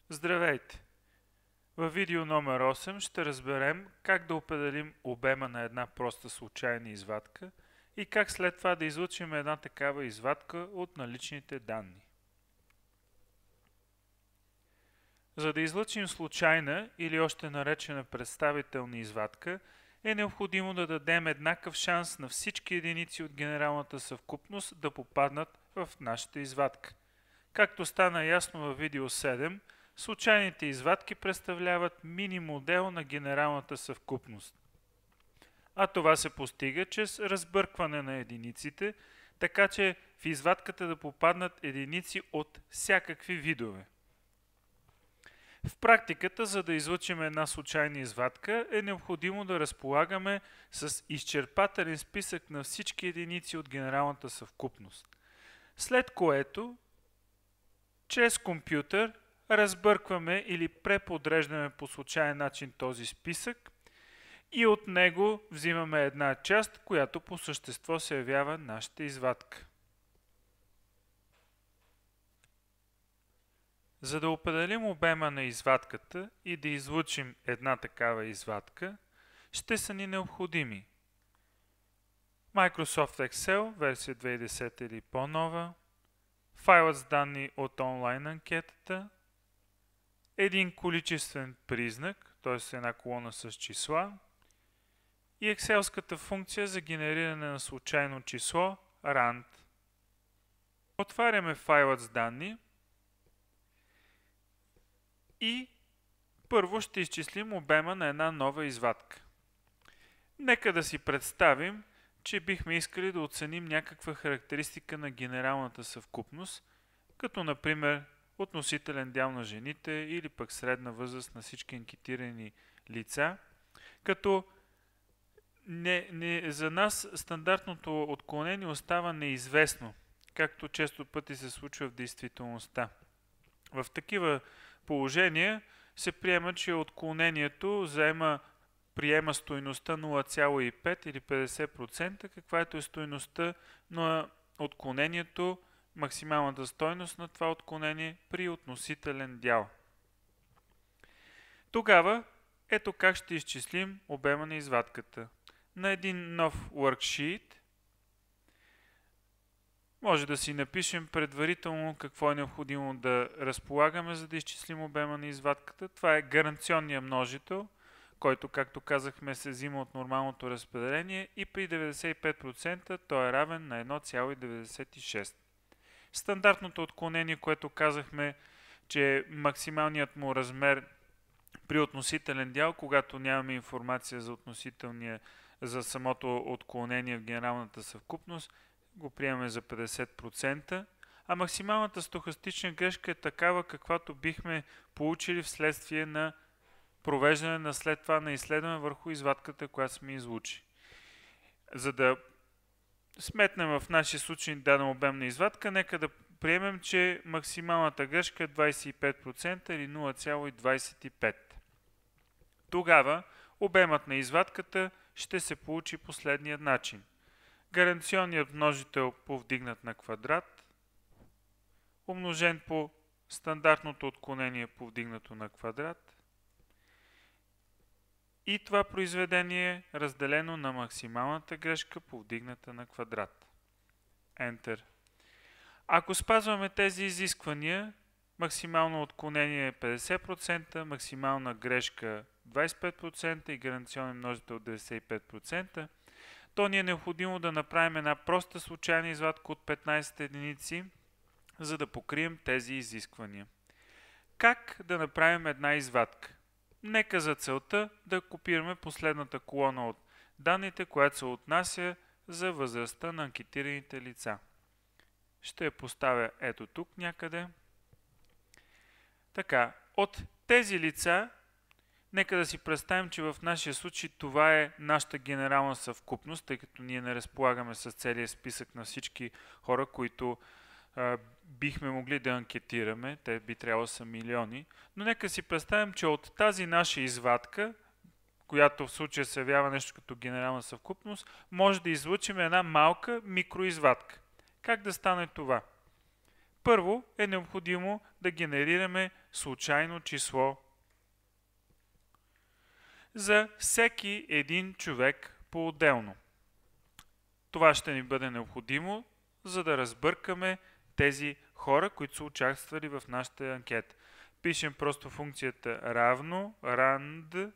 Здравейте! Във видео номер 8 ще разберем как да определим обема на една проста случайна извадка и как след това да излъчим една такава извадка от наличните данни. За да излъчим случайна или още наречена представителна извадка, е необходимо да дадем еднакъв шанс на всички единици от генералната съвкупност да попаднат в нашата извадка. Както стана ясно във видео 7, случайните извадки представляват мини-модел на генералната съвкупност. А това се постига чрез разбъркване на единиците, така че в извадката да попаднат единици от всякакви видове. В практиката, за да излъчим една случайна извадка, е необходимо да разполагаме с изчерпателен списък на всички единици от генералната съвкупност. След което, чрез компютър, разбъркваме или преподреждаме по случайен начин този списък и от него взимаме една част, която по същество се явява нашата извадка. За да определим обема на извадката и да излъчим една такава извадка, ще са ни необходими Microsoft Excel, версия 2010 или по-нова, файлът с данни от онлайн анкетата, един количествен признак, т.е. една колона с числа, и екселската функция за генериране на случайно число rand. Отваряме файлът с данни и първо ще изчислим обема на една нова извадка. Нека да си представим, че бихме искали да оценим някаква характеристика на генералната съвкупност, като например относителен дял на жените или пък средна възраст на всички анкетирани лица, като за нас стандартното отклонение остава неизвестно, както често пъти се случва в действителността. В такива положения се приема, че отклонението приема стойността 0,5 или 50%, каквато е стойността на отклонението, максималната стойност на това отклонение при относителен дял. Тогава, ето как ще изчислим обема на извадката. На един нов worksheet може да си напишем предварително какво е необходимо да разполагаме, за да изчислим обема на извадката. Това е гаранционния множител, който, както казахме, се взима от нормалното разпределение и при 95% той е равен на 1,96. Стандартното отклонение, което казахме, че максималният му размер при относителен дял, когато нямаме информация за самото отклонение в генералната съвкупност, го приемаме за 50%, а максималната стохастична грешка е такава, каквато бихме получили вследствие на провеждане на след това на изследване върху извадката, която сме излучили. За да сметнем в нашия случай даден обем на извадка, нека да приемем, че максималната грешка е 25% или 0,25. Тогава обемът на извадката ще се получи последния начин. Гаранционният множител повдигнат на квадрат, умножен по стандартното отклонение повдигнато на квадрат, и това произведение е разделено на максималната грешка повдигната на квадрат. Enter. Ако спазваме тези изисквания, максимално отклонение е 50%, максимална грешка 25% и гаранционен множител 95%, то ни е необходимо да направим една проста случайна извадка от 15 единици, за да покрием тези изисквания. Как да направим една извадка? Нека за целта да копираме последната колона от данните, която се отнася за възрастта на анкетираните лица. Ще я поставя ето тук някъде. Така, от тези лица, нека да си представим, че в нашия случай това е нашата генерална съвкупност, тъй като ние не разполагаме с целия списък на всички хора, които бихме могли да анкетираме, те би трябвало да са милиони, но нека си представим, че от тази наша извадка, която в случая се явява нещо като генерална съвкупност, може да излъчим една малка микроизвадка. Как да стане това? Първо е необходимо да генерираме случайно число за всеки един човек по-отделно. Това ще ни бъде необходимо, за да разбъркаме тези хора, които са участвали в нашата анкета. Пишем просто функцията равно, rand,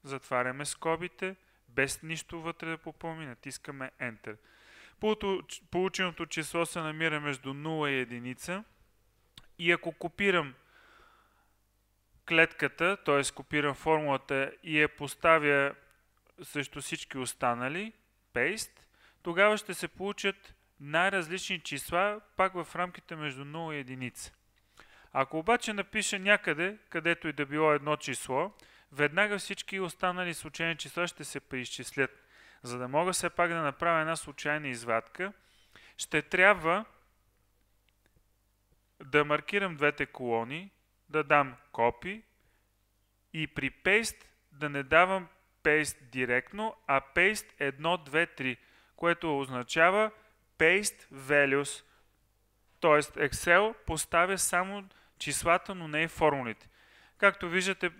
затваряме скобите, без нищо вътре да попълни, натискаме Enter. Полученото число се намира между 0 и 1 и ако копирам клетката, т.е. копирам формулата и я поставя срещу всички останали, paste, тогава ще се получат най-различни числа, пак в рамките между 0 и 1. Ако обаче напиша някъде, където и да било едно число, веднага всички останали случайни числа ще се преизчислят. За да мога все пак да направя една случайна извадка, ще трябва да маркирам двете колони, да дам copy и при paste да не давам paste директно, а paste 1, 2, 3, което означава paste values. Тоест Excel поставя само числата, но не и формулите. Както виждате,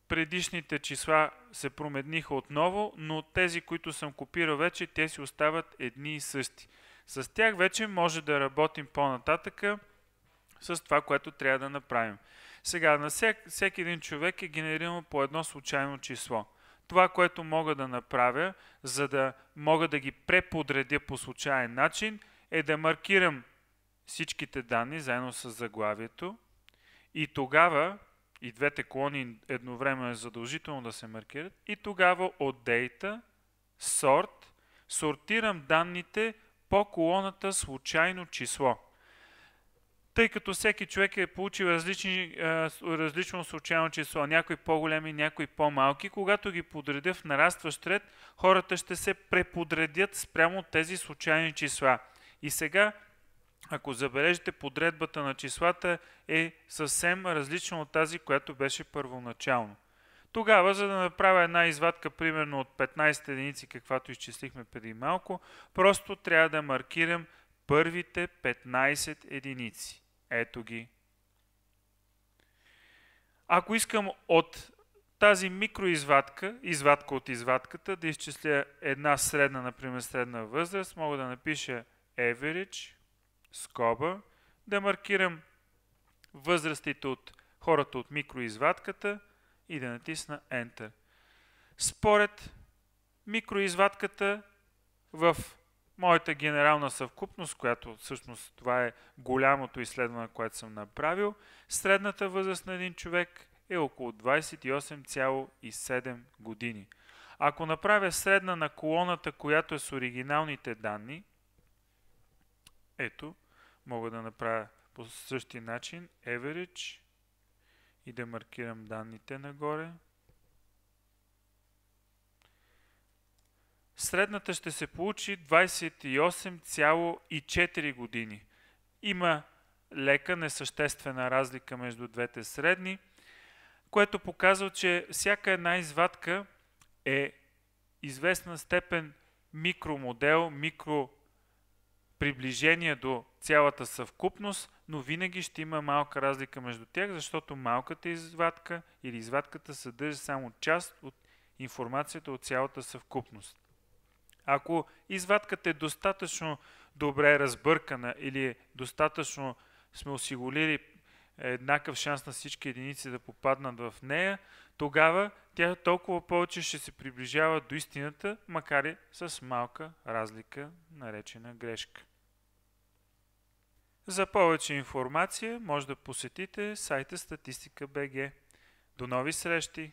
предишните числа се промениха отново, но тези, които съм копирал вече, те си остават едни и същи. С тях вече може да работим по-нататъка с това, което трябва да направим. Сега, на всеки един човек е генерирано по едно случайно число. Това, което мога да направя, за да мога да ги преподредя по случайен начин, е да маркирам всичките данни заедно с заглавието и тогава, и двете колони едновременно е задължително да се маркират, и тогава от Data, Sort, сортирам данните по колоната случайно число. Тъй като всеки човек е получил различно случайно число, някои по-големи, някои по-малки, когато ги подредя в нарастващ ред, хората ще се преподредят спрямо тези случайни числа. И сега, ако забележите, подредбата на числата е съвсем различна от тази, която беше първоначално. Тогава, за да направя една извадка, примерно от 15 единици, каквато изчислихме преди малко, просто трябва да маркирам първите 15 единици. Ето ги. Ако искам от тази микроизвадка, извадка от извадката, да изчисля една средна, например средна възраст, мога да напиша average, скоба, да маркирам възрастите от хората от микроизвадката и да натисна Enter. Според микроизвадката в моята генерална съвкупност, която всъщност това е голямото изследване, което съм направил, средната възраст на един човек е около 28,7 години. Ако направя средна на колоната, която е с оригиналните данни, ето, мога да направя по същия начин average и да маркирам данните нагоре. Средната ще се получи 28,4 години. Има лека несъществена разлика между двете средни, което показва, че всяка една извадка е известна степен микромодел, микроприближение до цялата съвкупност, но винаги ще има малка разлика между тях, защото малката извадка или извадката съдържа само част от информацията от цялата съвкупност. Ако извадката е достатъчно добре разбъркана или достатъчно сме осигурили еднакъв шанс на всички единици да попаднат в нея, тогава тя толкова повече ще се приближава до истината, макар и с малка разлика, наречена грешка. За повече информация може да посетите сайта Статистика.bg. До нови срещи!